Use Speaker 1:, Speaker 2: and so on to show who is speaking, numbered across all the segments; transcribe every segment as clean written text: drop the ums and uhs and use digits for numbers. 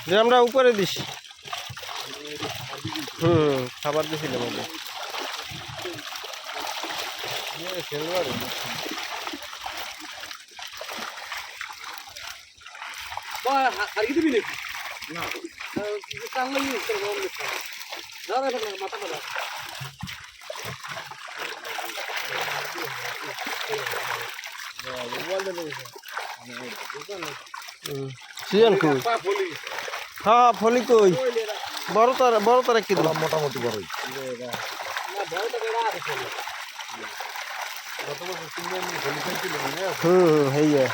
Speaker 1: যে আমরা উপরে দিস খাবার দিয়েছিলাম ওদের সিজন কই হ্যাঁ ফলি কই বড় তারা কি দিলাম মোটামুটি বড়ই হইয়া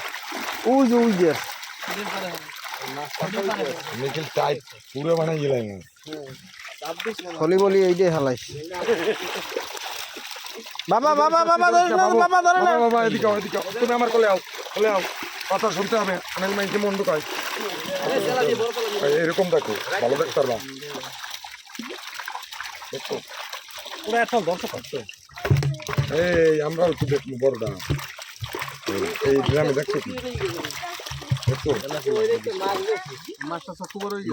Speaker 1: উজ
Speaker 2: लेकिन टाइट पूरे बना गिलाएंगे
Speaker 1: ফলি বলি এই যে হালাইস বাবা বাবা বাবা ধরে না বাবা ধরে না
Speaker 2: বাবা এদিকে তুমি আমার কোলে আও কথা শুনতে হবে অনেক মাইকে মন ঢুকায় এরকম দেখো ভালো দেখতে পারবা দেখো
Speaker 1: পুরো এত দর্শক আছে
Speaker 2: এই আমরাও একটু দেখবো বড়টা এই গ্রামে দেখছো কি দেখো
Speaker 1: মাছটা সব বড় হয়ে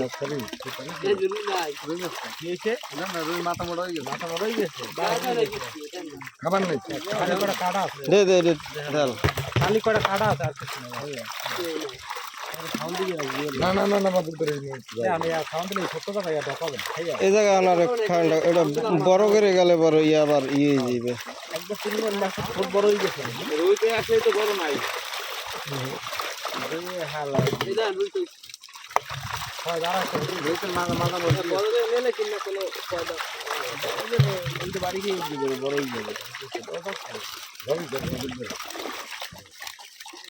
Speaker 1: গেছে
Speaker 2: খাবার নেই
Speaker 1: দে ঢাল
Speaker 3: খালি কটা কাটা আছে আর কিছু
Speaker 2: না বাবু ধরে
Speaker 3: আমি খাওয়ান দিলে ছোট কথা ইয়া ঢোকাবেন
Speaker 1: এই জায়গা আনার খান্ডা এটা বড় করে গেলে বড় ইয়া আবার ইয়ে যাবে
Speaker 3: একবার তিনবার মাছ খুব বড় হয়ে গেছে
Speaker 4: রুইতে আসলে তো বড় নাই
Speaker 3: হালা
Speaker 4: এটা রুইতে
Speaker 3: হয় দাঁড়া
Speaker 4: রুইতে মাথা বড় নিলে কিনা কোনো পয়দা
Speaker 3: এই বাড়ি গিয়ে বড় হয়ে যাবে